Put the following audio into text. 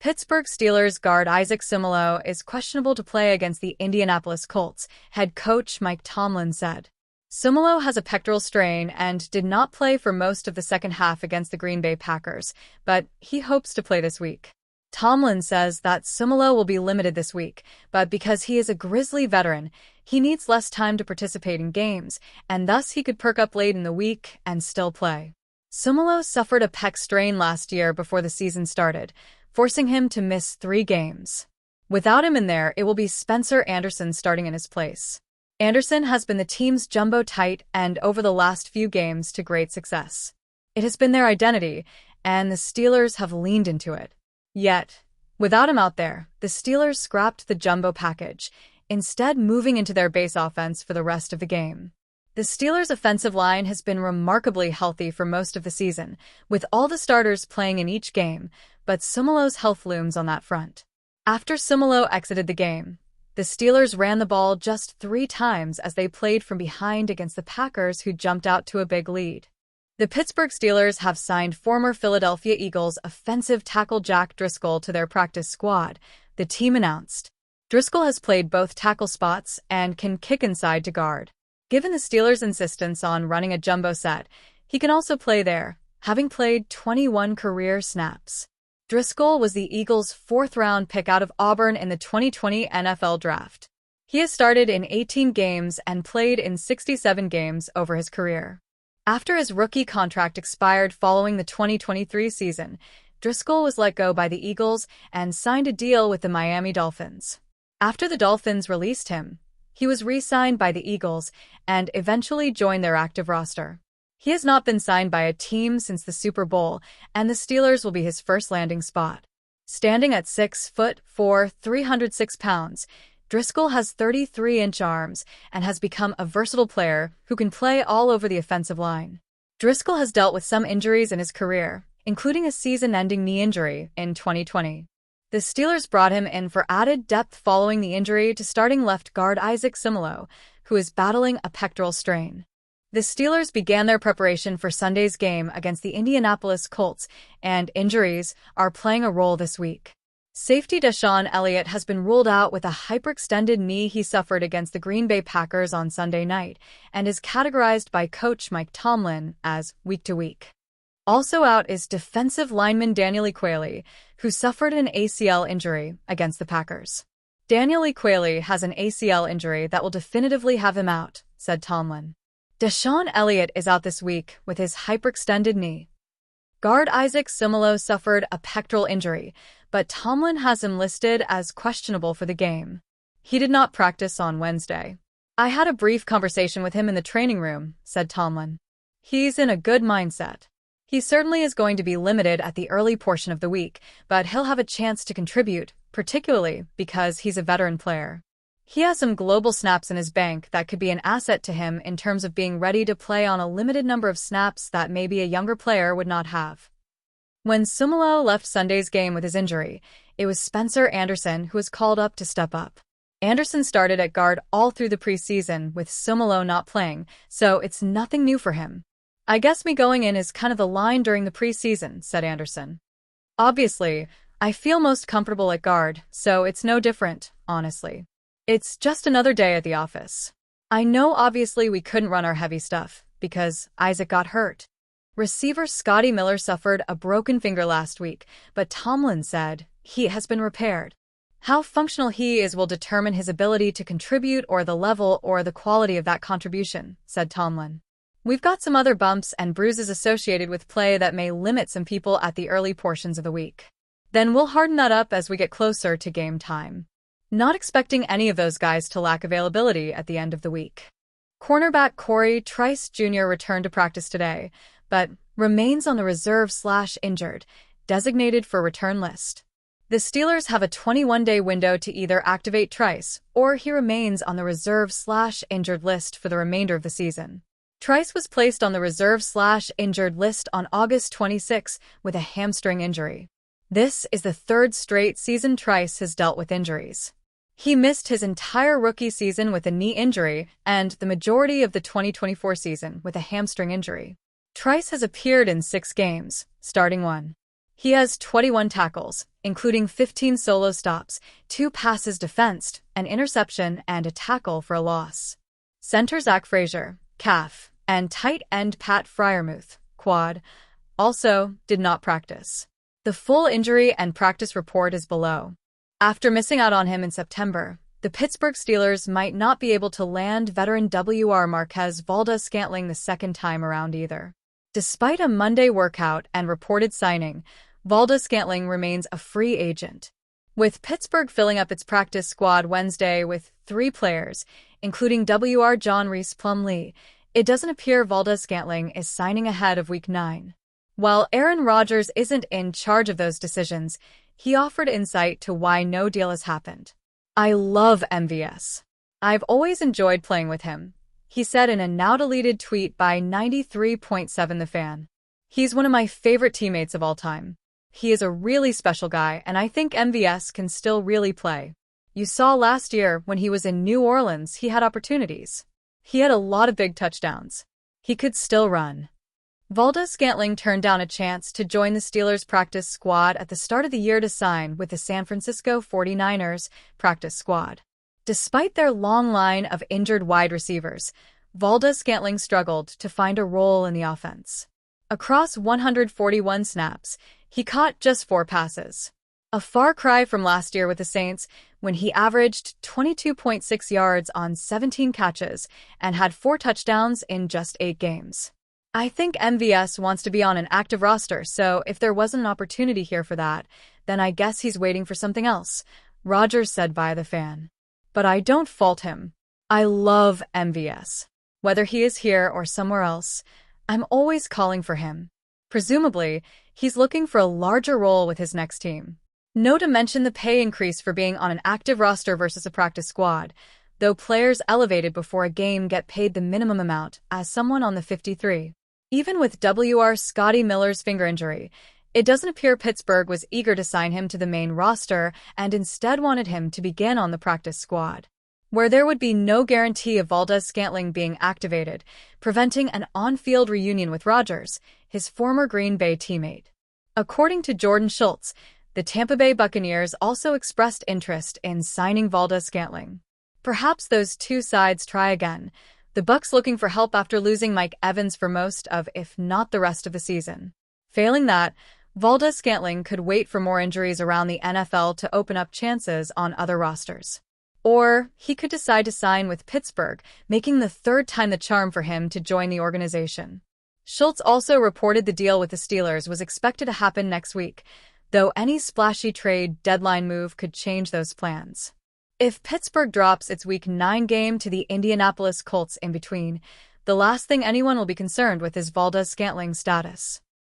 Pittsburgh Steelers guard Isaac Seumalo is questionable to play against the Indianapolis Colts, head coach Mike Tomlin said. Seumalo has a pectoral strain and did not play for most of the second half against the Green Bay Packers, but he hopes to play this week. Tomlin says that Seumalo will be limited this week, but because he is a Grizzly veteran, he needs less time to participate in games, and thus he could perk up late in the week and still play. Seumalo suffered a pec strain last year before the season started, forcing him to miss 3 games. Without him in there, it will be Spencer Anderson starting in his place. Anderson has been the team's jumbo tight end over the last few games to great success. It has been their identity, and the Steelers have leaned into it. Yet, without him out there, the Steelers scrapped the jumbo package, instead moving into their base offense for the rest of the game. The Steelers' offensive line has been remarkably healthy for most of the season, with all the starters playing in each game, but Seumalo's health looms on that front. After Seumalo exited the game, the Steelers ran the ball just 3 times as they played from behind against the Packers, who jumped out to a big lead. The Pittsburgh Steelers have signed former Philadelphia Eagles offensive tackle Jack Driscoll to their practice squad, the team announced. Driscoll has played both tackle spots and can kick inside to guard. Given the Steelers' insistence on running a jumbo set, he can also play there, having played 21 career snaps. Driscoll was the Eagles' 4th-round pick out of Auburn in the 2020 NFL Draft. He has started in 18 games and played in 67 games over his career. After his rookie contract expired following the 2023 season, Driscoll was let go by the Eagles and signed a deal with the Miami Dolphins. After the Dolphins released him, he was re-signed by the Eagles and eventually joined their active roster. He has not been signed by a team since the Super Bowl, and the Steelers will be his first landing spot. Standing at 6'4", 306 pounds, Driscoll has 33-inch arms and has become a versatile player who can play all over the offensive line. Driscoll has dealt with some injuries in his career, including a season-ending knee injury in 2020. The Steelers brought him in for added depth following the injury to starting left guard Isaac Seumalo, who is battling a pectoral strain. The Steelers began their preparation for Sunday's game against the Indianapolis Colts, and injuries are playing a role this week. Safety DeSean Elliott has been ruled out with a hyperextended knee he suffered against the Green Bay Packers on Sunday night, and is categorized by coach Mike Tomlin as week-to-week. Also out is defensive lineman Daniel Ekuele, who suffered an ACL injury against the Packers. Daniel Ekuele has an ACL injury that will definitively have him out, said Tomlin. DeSean Elliott is out this week with his hyperextended knee. Guard Isaac Seumalo suffered a pectoral injury, but Tomlin has him listed as questionable for the game. He did not practice on Wednesday. I had a brief conversation with him in the training room, said Tomlin. He's in a good mindset. He certainly is going to be limited at the early portion of the week, but he'll have a chance to contribute, particularly because he's a veteran player. He has some global snaps in his bank that could be an asset to him in terms of being ready to play on a limited number of snaps that maybe a younger player would not have. When Seumalo left Sunday's game with his injury, it was Spencer Anderson who was called up to step up. Anderson started at guard all through the preseason with Seumalo not playing, so it's nothing new for him. I guess me going in is kind of the line during the preseason, said Anderson. Obviously, I feel most comfortable at guard, so it's no different, honestly. It's just another day at the office. I know obviously we couldn't run our heavy stuff, because Isaac got hurt. Receiver Scotty Miller suffered a broken finger last week, but Tomlin said he has been repaired. How functional he is will determine his ability to contribute or the level or the quality of that contribution, said Tomlin. We've got some other bumps and bruises associated with play that may limit some people at the early portions of the week. Then we'll harden that up as we get closer to game time. Not expecting any of those guys to lack availability at the end of the week. Cornerback Corey Trice Jr. returned to practice today, but remains on the reserve/injured, designated for return list. The Steelers have a 21-day window to either activate Trice or he remains on the reserve/injured list for the remainder of the season. Trice was placed on the reserve/injured list on August 26 with a hamstring injury. This is the 3rd straight season Trice has dealt with injuries. He missed his entire rookie season with a knee injury and the majority of the 2024 season with a hamstring injury. Trice has appeared in 6 games, starting 1. He has 21 tackles, including 15 solo stops, 2 passes defensed, an interception, and a tackle for a loss. Center Zach Frazier, calf, and tight end Pat Freiermuth, quad, also did not practice. The full injury and practice report is below. After missing out on him in September, the Pittsburgh Steelers might not be able to land veteran WR Marquez Valdes-Scantling the second time around either. Despite a Monday workout and reported signing, Valdes-Scantling remains a free agent. With Pittsburgh filling up its practice squad Wednesday with 3 players, including WR John Reese Plumlee, it doesn't appear Valdes-Scantling is signing ahead of Week 9. While Aaron Rodgers isn't in charge of those decisions, he offered insight to why no deal has happened. "I love MVS. I've always enjoyed playing with him," he said in a now-deleted tweet by 93.7 The Fan. "He's one of my favorite teammates of all time. He is a really special guy, and I think MVS can still really play. You saw last year when he was in New Orleans, he had opportunities. He had a lot of big touchdowns. He could still run." Valdes-Scantling turned down a chance to join the Steelers' practice squad at the start of the year to sign with the San Francisco 49ers practice squad. Despite their long line of injured wide receivers, Valdes-Scantling struggled to find a role in the offense. Across 141 snaps, he caught just 4 passes. A far cry from last year with the Saints, when he averaged 22.6 yards on 17 catches and had 4 touchdowns in just 8 games. "I think MVS wants to be on an active roster, so if there wasn't an opportunity here for that, then I guess he's waiting for something else," Rodgers said via The Fan. "But I don't fault him. I love MVS. Whether he is here or somewhere else, I'm always calling for him. Presumably, he's looking for a larger role with his next team." No to mention the pay increase for being on an active roster versus a practice squad, though players elevated before a game get paid the minimum amount as someone on the 53. Even with WR Scotty Miller's finger injury, it doesn't appear Pittsburgh was eager to sign him to the main roster and instead wanted him to begin on the practice squad, where there would be no guarantee of Valdes-Scantling being activated, preventing an on-field reunion with Rodgers, his former Green Bay teammate. According to Jordan Schultz, the Tampa Bay Buccaneers also expressed interest in signing Valdes-Scantling. Perhaps those two sides try again, the Bucs looking for help after losing Mike Evans for most of, if not the rest of the season. Failing that, Valdes-Scantling could wait for more injuries around the NFL to open up chances on other rosters. Or he could decide to sign with Pittsburgh, making the 3rd time the charm for him to join the organization. Schultz also reported the deal with the Steelers was expected to happen next week, though any splashy trade deadline move could change those plans. If Pittsburgh drops its Week 9 game to the Indianapolis Colts in between, the last thing anyone will be concerned with is Valdes-Scantling's status.